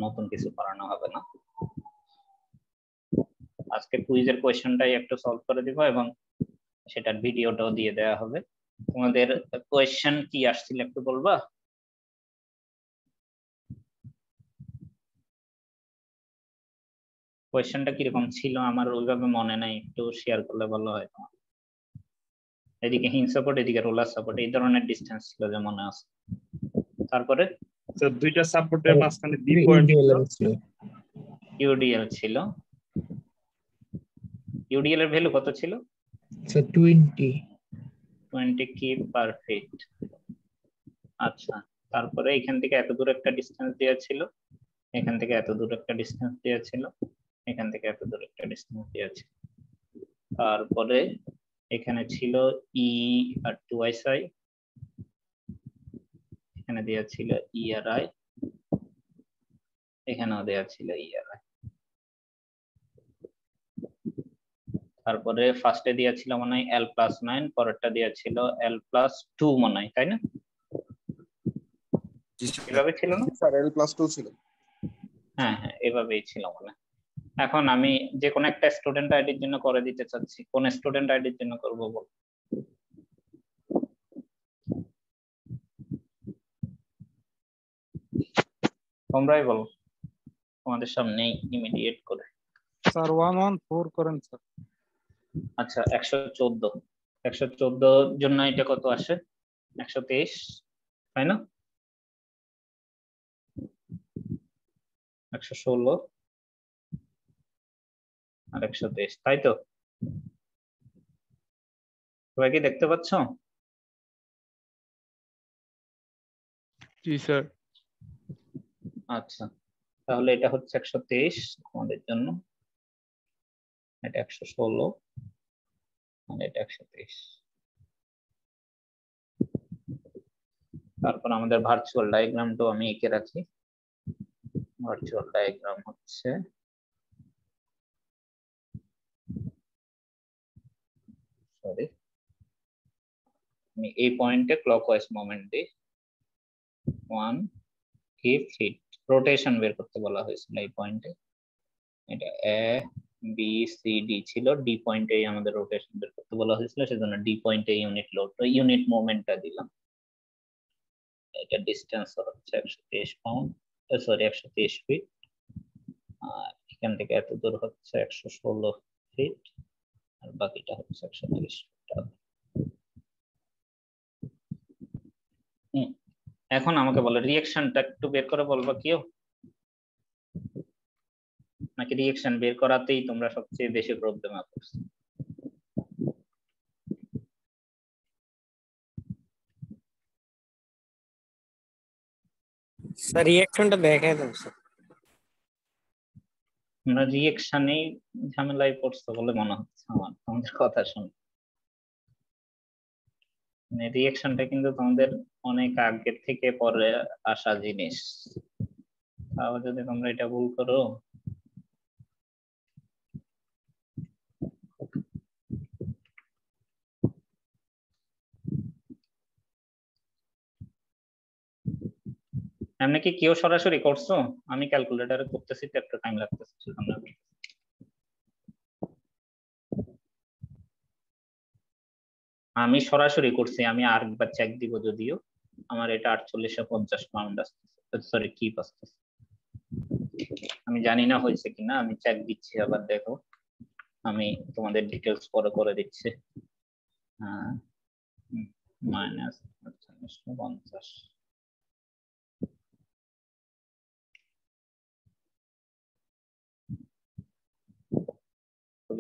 নতুন কিছু করানো হবে না। আজকে কুইজের কোয়েশ্চেনটাই একটু সলভ করে দিব এবং সেটার ভিডিওটাও দিয়ে দেওয়া হবে। তোমাদের কোয়েশ্চেন কি আসছিল একটু বলবা? কোয়েশ্চেনটা কিরকম ছিল আমার ওইভাবে মনে নাই, একটু শেয়ার করলে ভালো হয়। এদিকে হিং সাপোর্ট, এদিকে রোলার সাপোর্ট, এই ধরনের ডিসটেন্স ছিল যে মনে আছে। তারপরে স্যার দুইটা সাপোর্টের মাঝখানে বি পয়েন্ট ছিল, ইউডিএল ছিল। ইউডিএল এর ভ্যালু কত ছিল? স্যার 20 কি পার ফিট। আচ্ছা, তারপরে এখান থেকে এত দূর একটা ডিসটেন্স দেওয়া ছিল, এখান থেকে এত দূর একটা ডিসটেন্স দেওয়া ছিল, এখান থেকে এত দূর একটা ডিসটেন্স দেওয়া ছিল। তারপরে এখানে ছিল ই আর 2i, এখানে দেওয়া ছিল ই আর আই, এখানেও দেওয়া ছিল ই আর আই। তারপরে ফার্স্টে দেওয়া ছিল মনে হয় L+9, পরেরটা দেওয়া ছিল L+2 মনে হয়, তাই না? এভাবে ছিল না স্যার? L+2 ছিল। হ্যাঁ হ্যাঁ, এভাবেই ছিল মনে হয়। এখন আমি যে কোনো একটা স্টুডেন্ট আইডির জন্য করে দিতে চাচ্ছি, কোন স্টুডেন্ট আইডির জন্য করব বল? তোমরাই বলো, তোমাদের সামনে ইমিডিয়েট করে। স্যার 114 করেন স্যার। আচ্ছা 114 জন্য এটা কত আসে? 123, তাই না? 116 আর 123, তাই তো? সবাই কি দেখতে পাচ্ছ? জি স্যার। আচ্ছা, তাহলে এটা হচ্ছে 123 আমাদের জন্য, এটা 116 আর এটা 123। তারপর আমাদের ভার্চুয়াল ডায়াগ্রামটাও আমি এঁকে রাখি। ভার্চুয়াল ডায়াগ্রাম হচ্ছে আমি এই পয়েন্টে ক্লকওয়াইজ মোমেন্ট দিই 1 কি ফিট, রোটেশন বের করতে বলা হয়েছিল এই পয়েন্টে। এটা এ বি সি ডি ছিল, ডি পয়েন্টে আমাদের রোটেশন বের করতে বলা হয়েছিল, সেজন্য ডি পয়েন্টে ইউনিট লোড, ইউনিট মোমেন্টটা দিলাম। এটা ডিসটেন্স হচ্ছে 123 পাউন্ড, সরি 123 ফিট, আর এখান থেকে এত দূর হচ্ছে 116 ফিট, আর বাকিটা হচ্ছে 130 ফিট। এখন আমাকে বলো রিঅ্যাকশনটা একটু বের করে বলবা কেউ, নাকি রিঅ্যাকশন বের করাতেই তোমরা সবচেয়ে বেশি প্রবলেমে পড়ছো? স্যার রিঅ্যাকশনটা দেখাই দাও স্যার। তোমরা রিঅ্যাকশনেই ঝামেলায় পড়ছো বলে মনে হচ্ছে আমার তোমাদের কথা শুনে। মানে রিঅ্যাকশনটা কিন্তু তোমাদের অনেক আগে থেকে পরে আসা জিনিস, তাও যদি তোমরা এটা ভুল করো। এমনি কি কেউ সরাসরি করছো? আমি ক্যালকুলেটরে করতেছি তো একটু টাইম লাগতেছে সেজন্য। আমি সরাসরি করছি, আমি আরেকবার চেক দিব, যদিও আমার এটা 4850 পাউন্ড আসতেছে, সরি কি আসতেছে আমি জানি না হয়েছে কিনা, আমি চেক দিচ্ছি আবার, দেখো আমি তোমাদের ডিটেলস পরে করে দিচ্ছি। মাইনাস 4850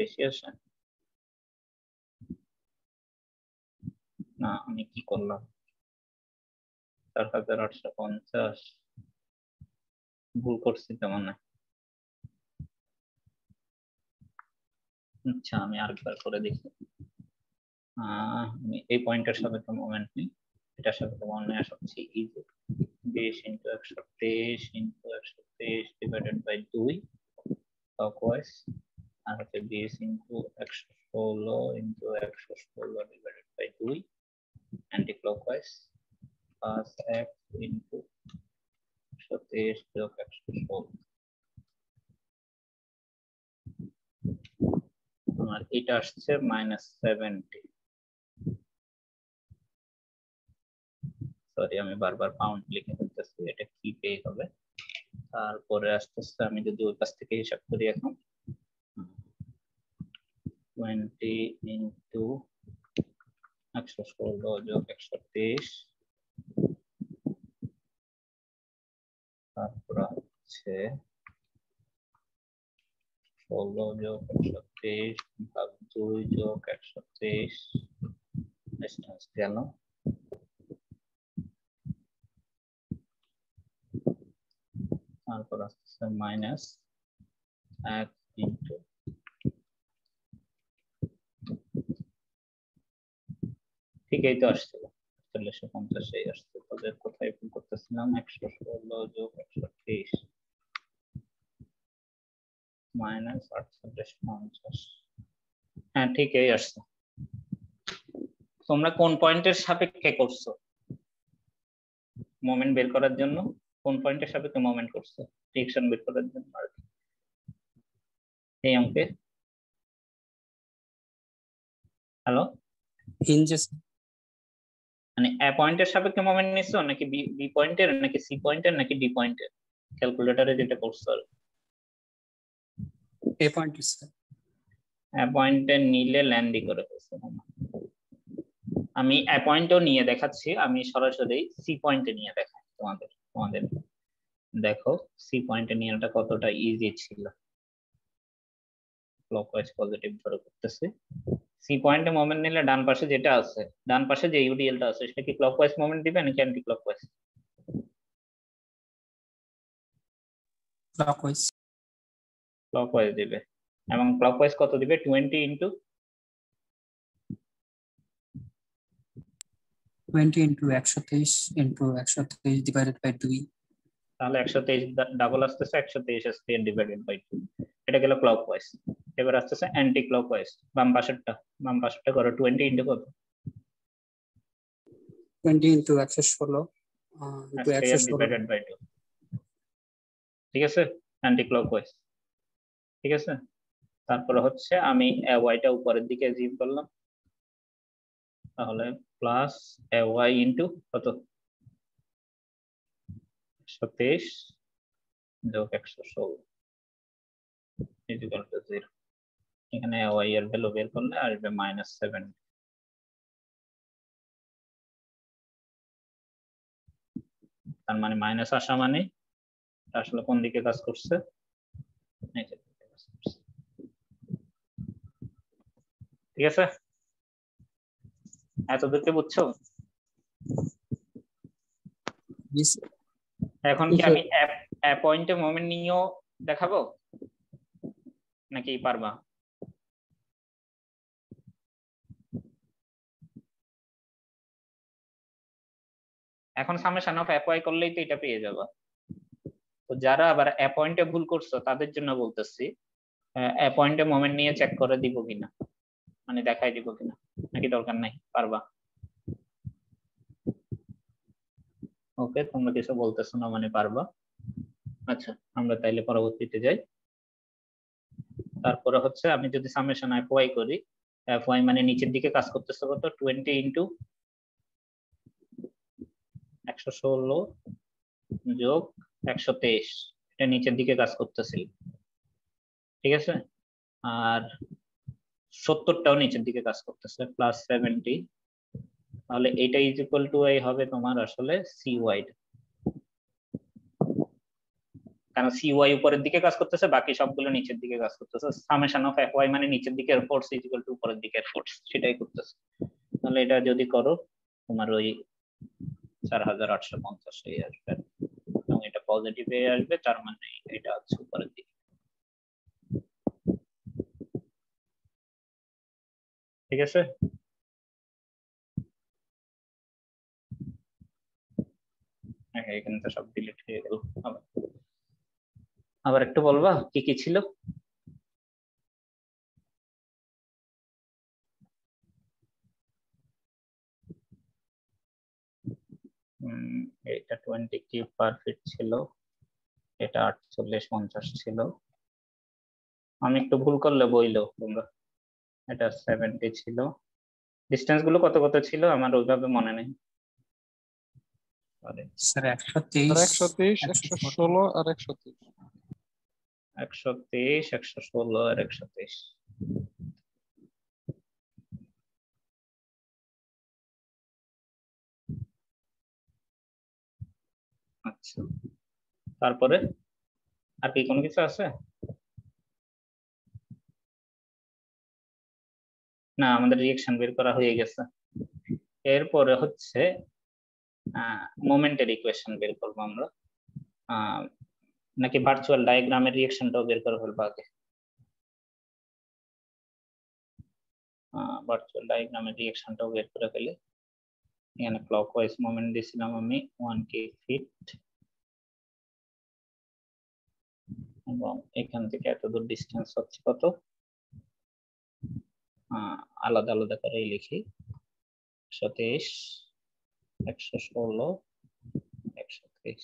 বেশি আসে না, আমি কি করলাম 4850 ভুল করছি তেমন না। আচ্ছা আমি আরেকবার করে দেখি। আমি এই পয়েন্টের সাথে তো মোমেন্ট নেই, এটার সাথে তো মোমেন্ট নেওয়া সবচেয়ে easy. 20 into 123 into 123 divided by 2 clockwise, আর হচ্ছে 20 into 116 into 116 divided by 2 anti clockwise, plus 1 into 123 যোগ আমার এটা আসছে -70। সরি আমি বারবার পাউন্ড লিখে ফেলতেছি, এটা কি পে হবে। তারপরে আসতেছে আমি যদি ওই পাশ থেকে হিসাব করি এখন 20 ইনটু 116 যোগ 123, তারপর হচ্ছে 16 যোগ 123 ভাগ 2 যোগ 123 ডিসটেন্স গেল। তারপর আসছে মাইনাস 1 ইনটু ঠিক এই তো আসছিল 4150 এই আসছে। তাহলে কোথায় ভুল করতেছিলাম, 116 যোগ 123 মাইনাস 4850। হ্যাঁ ঠিক এই আসছে। তোমরা কোন পয়েন্টের সাপেক্ষে করছো মোমেন্ট বের করার জন্য? কোন পয়েন্টের সাপেক্ষে মোমেন্ট করছো রিঅ্যাকশন বের করার জন্য আর কি এই অঙ্কে? হ্যালো, হিঞ্জেস মানে এ পয়েন্টের সাপেক্ষে মোমেন্ট নিছো নাকি বি পয়েন্টের নাকি সি পয়েন্টের নাকি ডি পয়েন্টের? ক্যালকুলেটরে যেটা করছো এ পয়েন্ট স্যার। এ পয়েন্টে নিলে ল্যান্ডই করে ফেলছো। আমি এ পয়েন্টও নিয়ে দেখাচ্ছি, আমি সরাসরি সি পয়েন্টে নিয়ে দেখাই তোমাদের দেখো সি পয়েন্টে নিয়েটা কতটা ইজি ছিল। ক্লকওয়াইজ পজিটিভ ধরে করতেছি। সি পয়েন্টে মোমেন্ট নিলে ডান পাশে যেটা আছে, ডান পাশে যে ইউডিএলটা আছে সেটা কি ক্লকওয়াইজ মোমেন্ট দিবে নাকি অ্যান্টি ক্লকওয়াইজ? ক্লকওয়াইজ। ক্লকওয়াইজ দিবে। এবং ক্লকওয়াইজ কত দিবে? 20 into 20 into 123 into 123 divided by 2। তাহলে 123 ডাবল আসতেছে 123 স্কয়ার ডিভাইডেড বাই 2। এটা গেল ক্লকওয়াইজ। এবার আসতেছে অ্যান্টি ক্লকওয়াইজ, বাম পাশেরটা করো 20 ইনটু কত? 20 into 116 into square 116 divided by 2। ঠিক আছে, অ্যান্টি ক্লকওয়াইজ। ঠিক আছে, তারপরে হচ্ছে আমি ওয়াইটা উপরের দিকে জিম করলাম, তাহলে প্লাস ওয়াই ইনটু কত? 123 যোগ 116 ইকুয়াল টু 0। এখানে ওয়াই এর ভ্যালু বের করলে আসবে -7। তার মানে মাইনাস আসা মানে আসলে কোন দিকে কাজ করছে? ঠিক আছে, এতদূরকে বুঝছো? এখন কি আমি পয়েন্টে মোমেন্ট নিয়েও দেখাবো নাকি পারবা? এখন সামেশন অফ অ্যাপয় করলেই তো এটা পেয়ে যাবা। তো যারা আবার অ্যাপয়েন্টে ভুল করছো তাদের জন্য বলতেছি, অ্যাপয়েন্টে মোমেন্ট নিয়ে চেক করে দিব কিনা, মানে দেখাই দিব কিনা, নাকি দরকার নাই? পারবা? ওকে, তোমরা কিছু বলতেছো না মানে পারবা। আচ্ছা, আমরা তাইলে পরবর্তীতে যাই। তারপরে হচ্ছে আমি যদি সামেশন অ্যাপয় করি, অ্যাপয় মানে নিচের দিকে কাজ করতেছে কত? 20 ইনটু 116 যোগ 123, এটা নিচের দিকে কাজ করতেছিল। ঠিক আছে, আর 70টাও নিচের দিকে কাজ করতেছে +70। তাহলে এটা ইজ ইকুয়াল টু এই হবে তোমার আসলে সি ওয়াই, কারণ সি ওয়াই উপরের দিকে কাজ করতেছে, বাকি সবগুলো নিচের দিকে কাজ করতেছে। সামেশন অফ এফ ওয়াই মানে নিচের দিকের ফোর্স ইজ ইকুয়াল টু উপরের দিকের ফোর্স, সেটাই করতেছে। তাহলে এটা যদি করো তোমার ওই 4850 এই আসবে, এবং এটা পজিটিভ এ আসবে, তার মানে এটা হচ্ছে উপরের দিকে। ঠিক আছে, এখানে তো সব ডিলিট হয়ে গেল। আবার একটু বলবা কি কি ছিল? এটা 20 কিউব পার ফিট ছিল, এটা 48-50 ছিল, আমি একটু ভুল করলে বইলো তোমরা। এটা 70 ছিল। ডিস্টেন্স গুলো কত কত ছিল আমার ওইভাবে মনে নেই। স্যার 123, 116 আর 123। 123, 116 আর 123। আচ্ছা, তারপরে আর কি কোনো কিছু আছে? না, আমাদের রিঅ্যাকশন বের করা হয়ে গেছে। এরপরে হচ্ছে মোমেন্টের ইকুয়েশন বের করবো আমরা, নাকি ভার্চুয়াল ডায়াগ্রামের রিঅ্যাকশনটাও বের করে ফেলবো আগে? ভার্চুয়াল ডায়াগ্রামের রিঅ্যাকশনটাও বের করে ফেলি। এখানে ক্লকওয়াইজ মোমেন্ট দিয়েছিলাম আমি 1k ফিট, এবং এখান থেকে এত দূর ডিস্টেন্স হচ্ছে কত, আলাদা আলাদা করে লিখি, 123, 116, 123।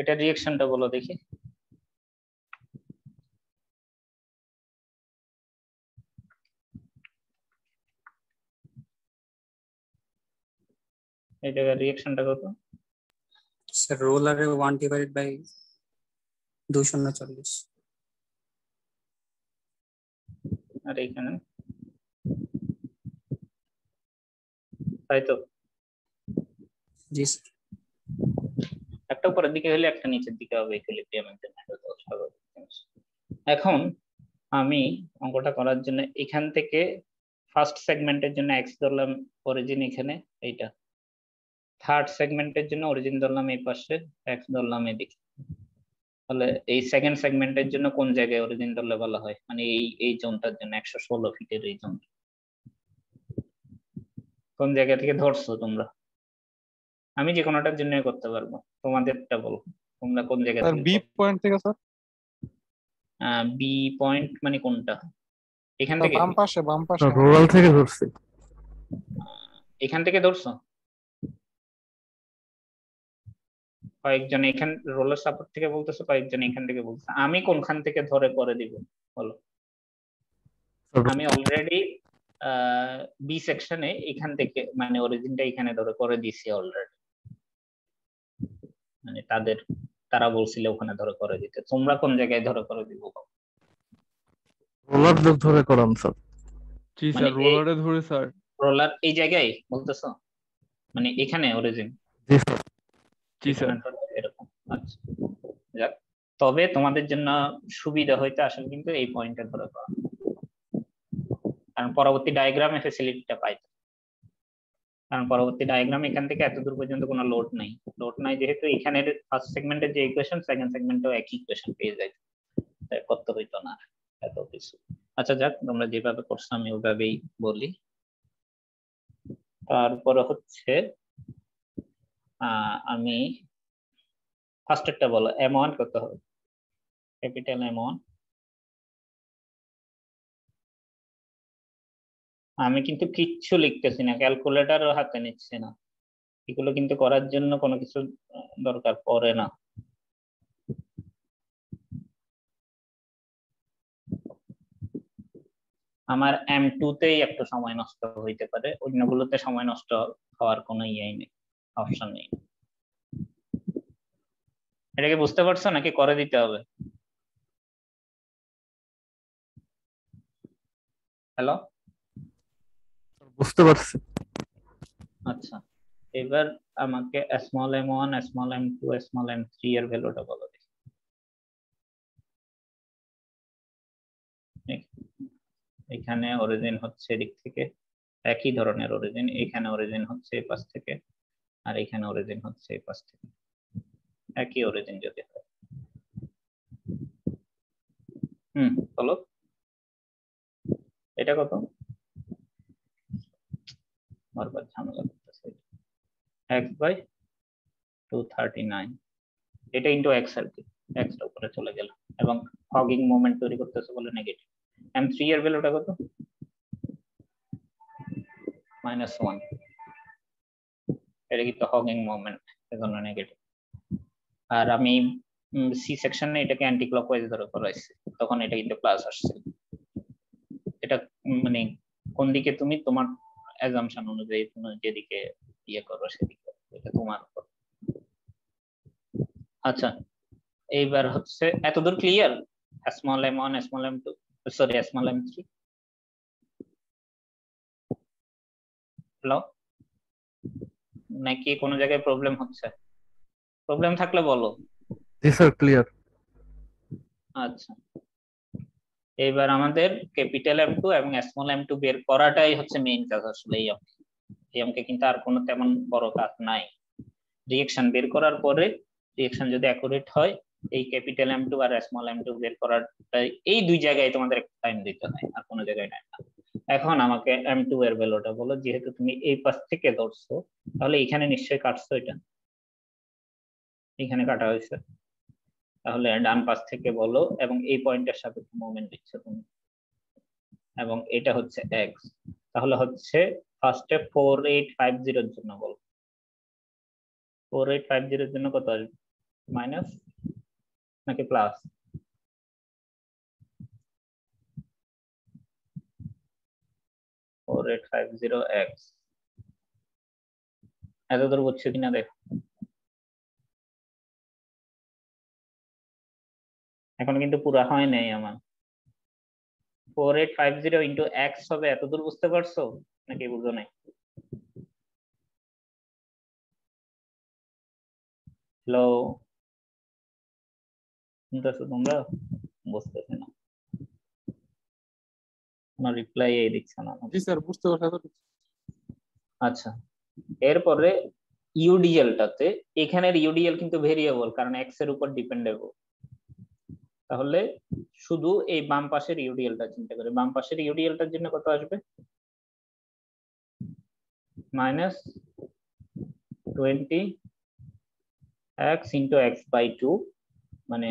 এটা রিঅ্যাকশনটা বলো দেখি। এই জায়গায় রিঅ্যাকশনটা কত? স্যার রোলারে 1/240। আর এইখানে তাই তো? জি স্যার। একটা উপরের দিকে হলে একটা নিচের দিকে হবে, ইকুইলিব্রিয়ামের জন্য এটা তো স্বাভাবিক জিনিস। এখন আমি অঙ্কটা করার জন্য এখান থেকে ফার্স্ট সেগমেন্টের জন্য x ধরলাম অরিজিন এখানে, এইটা থার্ড সেগমেন্টের জন্য অরিজিন ধরলাম এই পাশে, x ধরলাম এদিকে। তাহলে এই সেকেন্ড সেগমেন্টের জন্য কোন জায়গায় অরিজিন ধরলে ভালো হয়, মানে এই জোনটার জন্য 116 ফিটের এই জোন, কোন জায়গা থেকে ধরছো তোমরা? আমি যে কোনোটার জন্য করতে পারবো, তোমাদেরটা বলো তোমরা কোন জায়গা স্যার থেকে? বি পয়েন্ট থেকে স্যার। বি পয়েন্ট মানে কোনটা? এখান থেকে? বাম পাশে, বাম পাশে। রোলার থেকে ধরছি। এখান থেকে ধরছো? কয়েকজন এখান রোলার সাপোর্ট থেকে বলতেছো, কয়েকজন এখান থেকে বলতেছো। আমি কোনখান থেকে ধরে করে দিব বলো? আমি অলরেডি বি সেকশনে এখান থেকে মানে অরিজিনটা এখানে ধরে করে দিছি অলরেডি, মানে তারা বলছিল ওখানে ধরে করে দিতে। তোমরা কোন জায়গায় ধরে করে দিব? রোলার ধরে করান স্যার। জি মানে স্যার, রোলারে ধরে স্যার। রোলার এই জায়গায় বলতেছো, মানে এখানে অরিজিন? জি স্যার। জি স্যার। এরকম। আচ্ছা, যাক, তবে তোমাদের জন্য সুবিধা হইতে আসলে কিন্তু এই পয়েন্টটা ধরে করা, কারণ পরবর্তী ডায়াগ্রামে ফ্যাসিলিটিটা পাইতো। কারণ পরবর্তী ডায়াগ্রাম এখান থেকে এত দূর পর্যন্ত কোনো লোড নাই যেহেতু এখানের ফার্স্ট সেগমেন্টের যে ইকুয়েশন সেকেন্ড সেগমেন্টেও একই ইকুয়েশন পেয়ে যায়, তাই করতে হইতো না এত কিছু। আচ্ছা যাক, তোমরা যেভাবে করছো আমি ওইভাবেই বলি। তারপরে হচ্ছে আমি ফার্স্টেরটা বলো, M1 কত হবে? Capital M1। আমি কিন্তু কিচ্ছু লিখতেছি না, ক্যালকুলেটরও হাতে নিচ্ছি না, এগুলো কিন্তু করার জন্য কোনো কিছু দরকার পড়ে না। আমার M2 তেই একটু সময় নষ্ট হইতে পারে, অন্যগুলোতে সময় নষ্ট হওয়ার কোনো ইয়েই নেই, অপশন নেই। এটাকে বুঝতে পারছো নাকি করে দিতে হবে? হ্যালো, বুঝতে পারছি। আচ্ছা, এবার আমাকে small m1, small m2, small m3 এর ভ্যালুটা বলো দেখি। এখানে অরিজিন হচ্ছে এদিক থেকে, একই ধরনের অরিজিন, এখানে অরিজিন হচ্ছে এই পাশ থেকে, আর এখানে অরিজিন হচ্ছে এই পাশ থেকে, একই অরিজিন যদি হয়। বলো এটা কত? বারবার ঝামেলা করতেছে। x/239, এটা ইনটু x আর কি, x টা উপরে চলে গেল, এবং হগিং মোমেন্ট তৈরি করতেছে বলে নেগেটিভ। m3 এর ভ্যালুটা কত? -1, এটা কিন্তু হগিং মোমেন্ট, এজন্য নেগেটিভ। আর আমি সি সেকশনে এটাকে অ্যান্টি ক্লকওয়াইজ ধরে করাইছি, তখন এটা কিন্তু প্লাস আসছে। এটা মানে কোন দিকে তুমি তোমার অ্যাজাম্পশন অনুযায়ী তুমি যেদিকে ইয়ে করো সেদিকে, এটা তোমার উপর। আচ্ছা এইবার হচ্ছে এতদূর clear? Small m1 small m2 sorry small m3। Hello, নাকি কোনো জায়গায় প্রবলেম হচ্ছে? প্রবলেম থাকলে বলো। জি স্যার ক্লিয়ার। আচ্ছা এবার আমাদের ক্যাপিটাল M2 এবং স্মল m2 বের করাটাই হচ্ছে মেইন কাজ আসলে। এই অঙ্কে কিন্তু আর কোনো তেমন বড় কাজ নাই। রিঅ্যাকশন বের করার পরে রিঅ্যাকশন যদি অ্যাকুরেট হয়, এই ক্যাপিটাল M2 আর স্মল m2 বের করাটাই, এই দুই জায়গায় তোমাদের একটা টাইম দিতে হয়, আর কোনো জায়গায় নাই। এখন আমাকে M2 এর ভ্যালুটা বলো, যেহেতু তুমি এই পাশ থেকে ধরছো তাহলে এখানে নিশ্চয়ই কাটছো, এটা এখানে কাটা হয়েছে, তাহলে ডান পাশ থেকে বলো এবং এই পয়েন্টের সাপেক্ষে মোমেন্ট দিচ্ছ তুমি, এবং এটা হচ্ছে x। তাহলে হচ্ছে ফার্স্টে 4850 এর জন্য বলো, 4850 এর জন্য কত আসবে? মাইনাস নাকি plus? Four eight five zero x, এত দূর বুঝছো কিনা দেখো। এখন কিন্তু পুরা হয় নাই আমার। 4850 ইন্টু এক্স হবে, এত দূর বুঝতে পারছো নাকি বুঝো নাই? হ্যালো, শুনতেছো তোমরা? বুঝতেছে না, কোনো রিপ্লাই এই দিচ্ছে না। জি স্যার বুঝতে পারছি। আচ্ছা এরপরে ইউডিএলটাতে, এখানের ইউডিএল কিন্তু ভেরিয়েবল কারণ এক্স এর উপর ডিপেন্ডেবল। তাহলে শুধু এই বাম পাশের ইউডিএলটা চিন্তা করে, বাম পাশের ইউডিএলটার জন্য কত আসবে? Minus 20 x into x by 2, মানে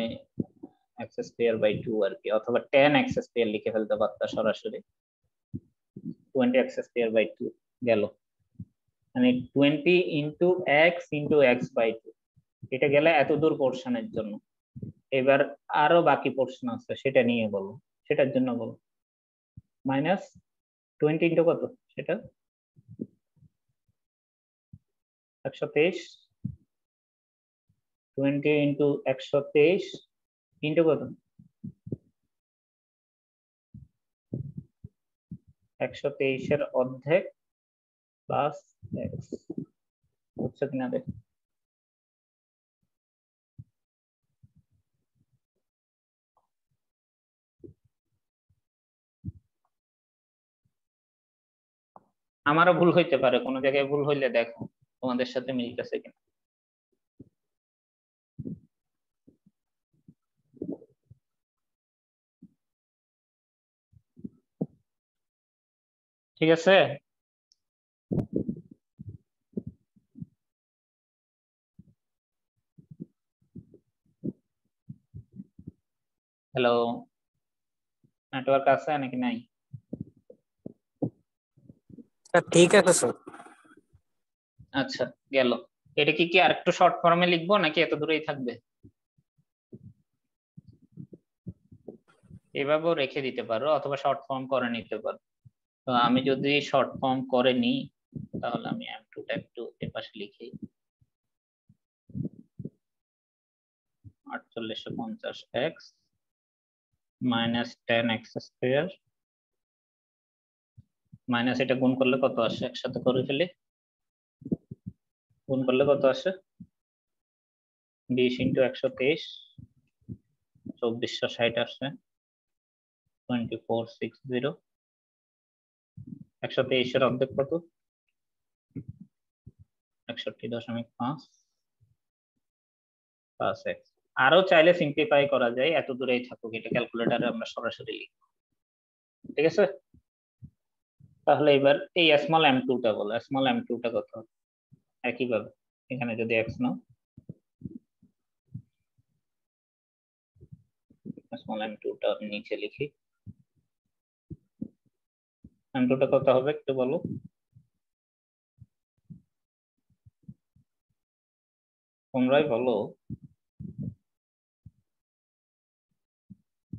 এক্স স্কয়ার বাই 2 আর কি, অথবা 10 x স্কয়ার লিখে ফেলতে পারতা সরাসরি। 20 x স্কয়ার বাই 2 গেল, মানে 20 into x into x by 2, এটা গেলে এত দূর পোর্শনের জন্য। এবার আরো বাকি পোর্শন আছে, সেটা নিয়ে বলো, সেটার জন্য বলো। মাইনাস 20 ইন্টু কত সেটা? 123। 20 ইন্টু 123 ইন্টু কত? 123 এর অর্ধেক প্লাস এক্স, বুঝছো কিনা দেখ। আমারও ভুল হইতে পারে, কোনো জায়গায় ভুল হইলে দেখো তোমাদের সাথে মিলতেছে কিনা। ঠিক আছে, হ্যালো, নেটওয়ার্ক আছে নাকি নাই? ঠিক আছে স্যার। আচ্ছা গেল। এটা কি কি আরেকটু শর্ট ফর্মে লিখবো নাকি এত দূরেই থাকবে? এভাবেও রেখে দিতে পারো অথবা শর্ট ফর্ম করে নিতে পারো। তো আমি যদি শর্ট ফর্ম করে নিই তাহলে আমি m2টা একটু এপাশে লিখি। 4850x minus 10x square, minus এটা গুণ করলে কত আসে, একসাথে করে ফেলি, গুণ করলে কত আসে? 20 ইন্টু 123, 2460 আসছে, 2460। 123 এর অর্ধেক কত? 61.5 প্লাস এক্স। আরো চাইলে সিম্পলিফাই করা যায়, এত দূরেই থাকুক, এটা ক্যালকুলেটরে আমরা সরাসরি লিখব। ঠিক আছে, তাহলে এবার এই স্মল m2টা বলো, স্মল m2টা কত? একইভাবে এখানে যদি x নাও, স্মল m2টা নিচে লিখি, m2টা কত হবে একটু বলো। তোমরাই বলো।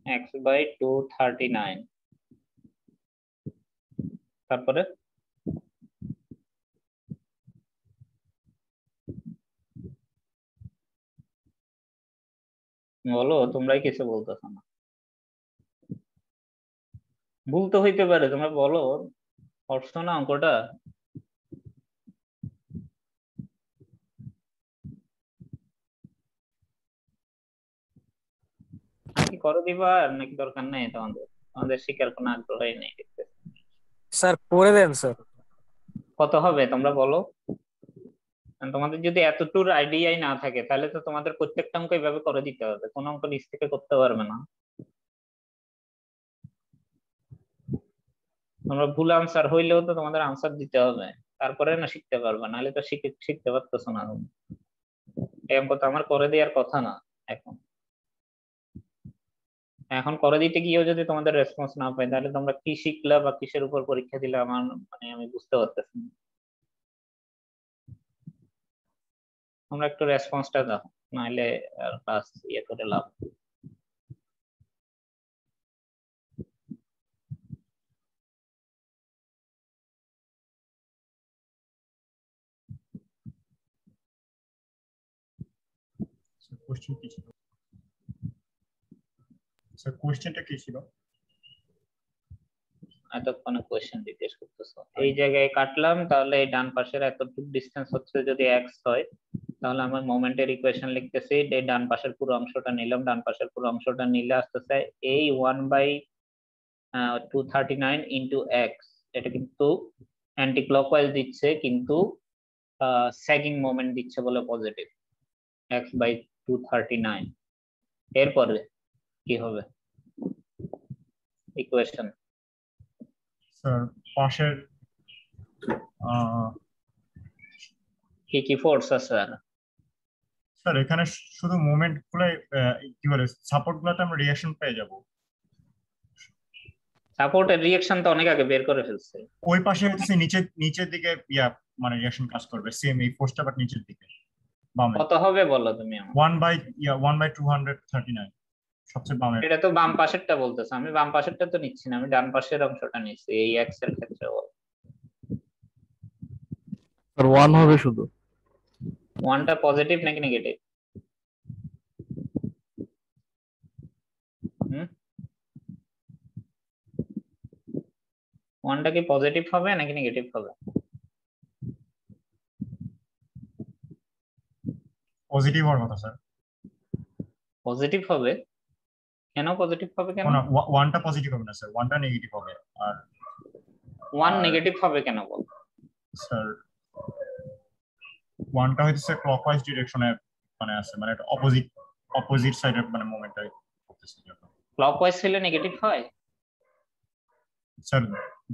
x by 239 তারপরে বলো, তোমরাই কিছু বলতেছো না। ভুল তো হইতে পারে, তোমরা বলো, করছো না অঙ্কটা? কি করে দিবা আর নাকি দরকার নেই তোমাদের? তোমাদের শিকার কোনো আগ্রহই নেই। স্যার করে দেন স্যার। কত হবে তোমরা বলো? তোমাদের যদি এতটুর আইডিয়াই না থাকে তাহলে তো তোমাদের প্রত্যেকটা অঙ্ক এইভাবে করে দিতে হবে, কোন অঙ্ক নিচ থেকে করতে পারবে না। তোমরা ভুল আনসার হইলেও তো তোমাদের আনসার দিতে হবে, তারপরে না শিখতে পারবে, নাহলে তো শিখতে পারতেছো না। এই অঙ্ক তো আমার করে দেওয়ার কথা না। এখন এখন করে দিতে গিয়েও যদি তোমাদের রেসপন্স না পাই তাহলে তোমরা কি শিখলা বা কিসের উপর পরীক্ষা দিলে আমার মানে আমি বুঝতে পারতেছি না। তোমরা একটু রেসপন্সটা দাও, নাহলে আর ক্লাস ইয়ে করে লাভ। কোশ্চেন কি ছিল স্যার? কোশ্চেনটা কি ছিল? এতক্ষণে কোয়েশ্চেন জিজ্ঞেস করতেছো। এই জায়গায় কাটলাম, তাহলে এই ডান পাশের এতটুকু ডিসটেন্স হচ্ছে যদি x হয়, তাহলে আমার মোমেন্টের ইকুয়েশন লিখতেছি, এই ডান পাশের পুরো অংশটা নিলাম, ডান পাশের পুরো অংশটা নিলে আসতেছে এই 1/239 ইন্টু এক্স। এটা কিন্তু অ্যান্টি ক্লকওয়াইজ দিচ্ছে, কিন্তু স্যাগিং মোমেন্ট দিচ্ছে বলে পজিটিভ, x/239। এরপরে কি হবে ইকুয়েশন? স্যার পাশের কি কি ফোর্স আছে? স্যার এখানে শুধু মুভমেন্ট গুলো, কি বলে, সাপোর্ট গুলোতে আমরা রিঅ্যাকশন পেয়ে যাব। সাপোর্টের রিঅ্যাকশন তো অনেক আগে বের করে ফেলছে। ওই পাশে হচ্ছে নিচের দিকে মানে রিঅ্যাকশন কাজ করবে সেম এই ফোর্সটা, বাট নিচের দিকে বামে। কত হবে বলো তুমি আমাকে? 1/239 সবচেয়ে বামে। এটা তো বাম পাশেরটা বলতেছে, আমি বাম পাশেরটা তো নিচ্ছি না, আমি ডান পাশের অংশটা নিচ্ছি এই এক্স এর ক্ষেত্রে। স্যার 1 হবে শুধু। 1টা পজিটিভ নাকি নেগেটিভ? হুম, 1টা কি পজিটিভ হবে নাকি নেগেটিভ হবে? পজিটিভ হওয়ার কথা স্যার। পজিটিভ হবে? কেন পজিটিভ হবে? কেন না, 1টা পজিটিভ হবে না স্যার, 1টা নেগেটিভ হবে। আর 1 নেগেটিভ হবে কেন বল? স্যার 1টা হচ্ছে ক্লকওয়াইজ ডিরেকশনে মানে আছে, মানে এটা অপোজিট সাইডে মানে মোমেন্টটা করতেছে। ক্লকওয়াইজ হলে নেগেটিভ হয়? স্যার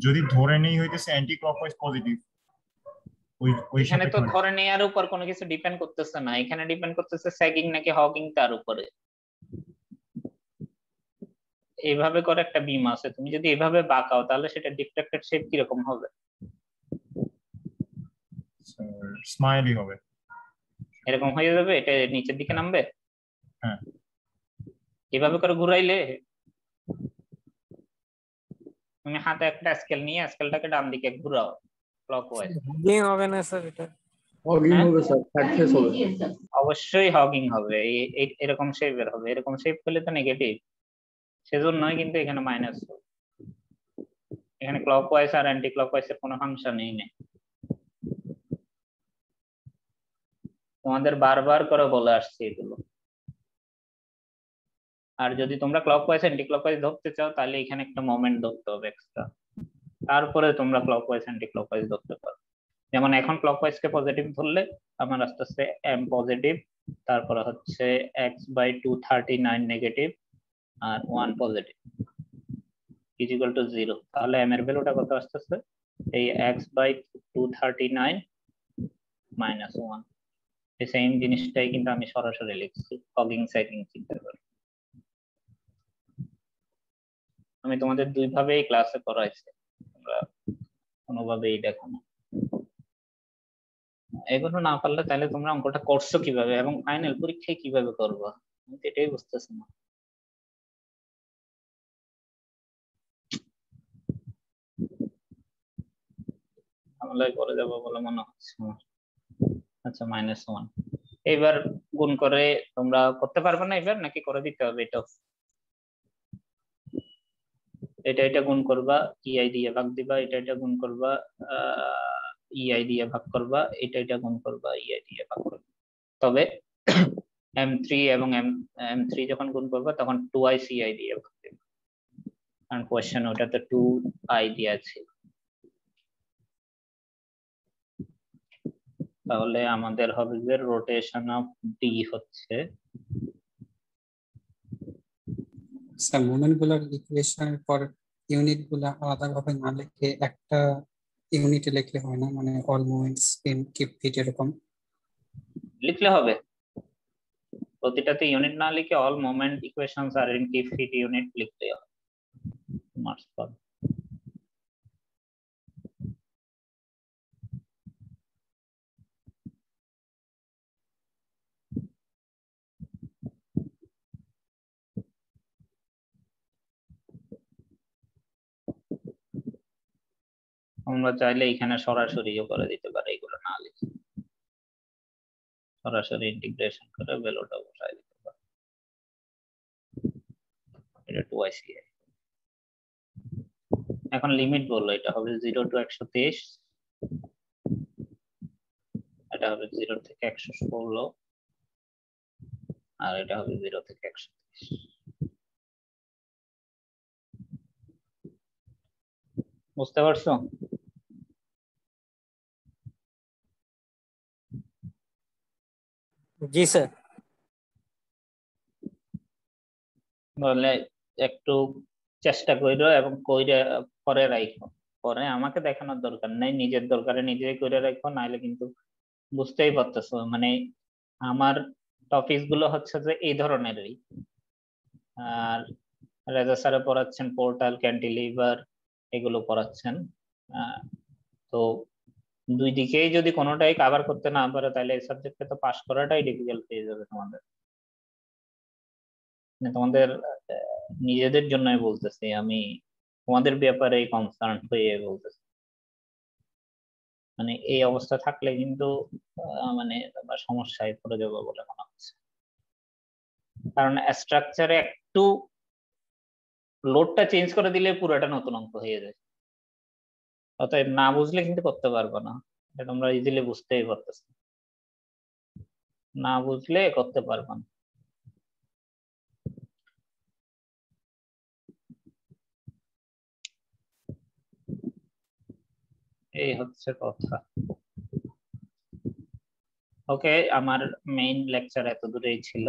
যদি ধরে নেই হইতেছে অ্যান্টি ক্লকওয়াইজ পজিটিভ, ওই এখানে তো সাপেক্ষে। ধরে নেওয়ার উপর কোনো কিছু ডিপেন্ড করতেছে না, এখানে ডিপেন্ড করতেছে স্যাগিং নাকি হগিং তার উপরে। এইভাবে করে একটা বিম আছে, তুমি যদি এভাবে বাঁকাও তাহলে সেটা ডিফ্লেক্টেড শেপ কিরকম হবে? স্মাইলি হবে। এরকম হয়ে যাবে, এটা নিচের দিকে নামবে। হ্যাঁ, এভাবে করে ঘুরাইলে তুমি হাতে একটা স্কেল নিয়ে স্কেলটাকে ডান দিকে ঘুরাও ক্লকওয়াইজ। হগিং হবে না স্যার? এটা হগিং হ্যাঁ? হবে স্যার, ফ্যাট ফেস হবে। অবশ্যই হগিং হবে, এরকম শেপের হবে। এরকম শেপ হলে তো নেগেটিভ, সেজন্যই কিন্তু এখানে মাইনাস। এখানে ক্লকওয়াইজ আর অ্যান্টি ক্লকওয়াইজ এর কোনো ফাংশনই নেই। তোমাদের বারবার করে বলে আসছে এগুলো। আর যদি তোমরা ক্লকওয়াইজ অ্যান্টি ক্লকওয়াইজ ধরতে চাও তাহলে এখানে একটা মোমেন্ট ধরতে হবে এক্সট্রা, তারপরে তোমরা ক্লকওয়াইজ অ্যান্টি ক্লকওয়াইজ ধরতে পারো। যেমন এখন ক্লকওয়াইজ কে পজিটিভ ধরলে আমার আস্তে আস্তে এম পজিটিভ, তারপরে হচ্ছে x/239 নেগেটিভ আর 1 পজিটিভ ইকুয়াল টু 0। তাহলে এম এর ভ্যালুটা কত আসতেছে? এই x/239 মাইনাস 1। এই সেম জিনিসটাই কিন্তু আমি সরাসরি লিখছি হগিং স্যাগিং চিন্তা করে। আমি তোমাদের দুইভাবেই ক্লাসে করাইছি, তোমরা কোনোভাবেই দেখো না। এগুলো না পারলে তাহলে তোমরা অঙ্কটা করছো কিভাবে এবং ফাইনাল পরীক্ষায় কিভাবে করবো, আমি তো এটাই বুঝতেছি না। ঝামেলায় পড়ে যাবো বলে মনে হচ্ছে আমার। আচ্ছা -1। এবার গুণ করে তোমরা করতে পারবে না এবার, নাকি করে দিতে হবে? এটা গুণ করবা, ইআই দিয়ে ভাগ দিবা, এটা গুণ করবা, ইআই দিয়ে ভাগ করবা, এটা গুণ করবা, ইআই দিয়ে ভাগ করবা। তবে M3 এবং M3 যখন গুণ করবা তখন 2i CI দিয়ে ভাগ দিবা, কারণ কোশ্চেন ওটাতে 2i দিয়ে আছে। তাহলে আমাদের হবে যে রোটেশন অফ ডি হচ্ছে, স্যার মোমেন্ট গুলার ইকুয়েশনের পর ইউনিট গুলা আলাদা ভাবে না লিখে একটা ইউনিটে লিখলে হয় না, মানে all moments in kip feet এরকম লিখলে হবে। প্রতিটাতে ইউনিট না লিখে অল মোমেন্ট ইকুয়েশনস আর ইন কিপ ফিট ইউনিট লিখতে হবে, মার্কস পাবে। আমরা চাইলে এখানে সরাসরিও করে দিতে পারি, এগুলো না লিখে সরাসরি ইন্টিগ্রেশন করে ভ্যালুটা বসাই দিতে পারি। এটা 2i CI। এখন লিমিট বললো, এটা হবে 0 to 123, এটা হবে 0 থেকে 116, আর এটা হবে 0 থেকে 130। বুঝতে পারছো? জি স্যার। তাহলে একটু চেষ্টা করো এবং কইরে পরে রাখো, পরে আমাকে দেখানোর দরকার নাই, নিজের দরকারে নিজেই করে রাখো, নাহলে কিন্তু বুঝতেই পারতেছো মানে আমার টপিক গুলো হচ্ছে যে এই ধরনেরই। আর রেজা স্যারে পড়াচ্ছেন পোর্টাল, ক্যান্টিলিভার এগুলো পড়াচ্ছেন। তো দুই দিকেই যদি কোনোটাই কভার করতে না পারে তাহলে এই সাবজেক্টে তো পাস করাটাই ডিফিকাল্ট হয়ে যাবে তোমাদের। তোমাদের নিজেদের জন্যই বলতেছি আমি, তোমাদের ব্যাপারে কনসার্ন হয়ে বলতেছি। মানে এই অবস্থা থাকলে কিন্তু মানে তোমরা সমস্যায় পড়ে যাবে বলে মনে হচ্ছে, কারণ স্ট্রাকচারে একটু লোডটা চেঞ্জ করে দিলে পুরোটা নতুন অঙ্ক হয়ে যায়। অতএব না বুঝলে কিন্তু করতে পারবে না, এটা তোমরা ইজিলি বুঝতেই পারতেছো, না বুঝলে করতে পারবে না। এই হচ্ছে কথা। ওকে, আমার মেইন লেকচার এত দূরেই ছিল।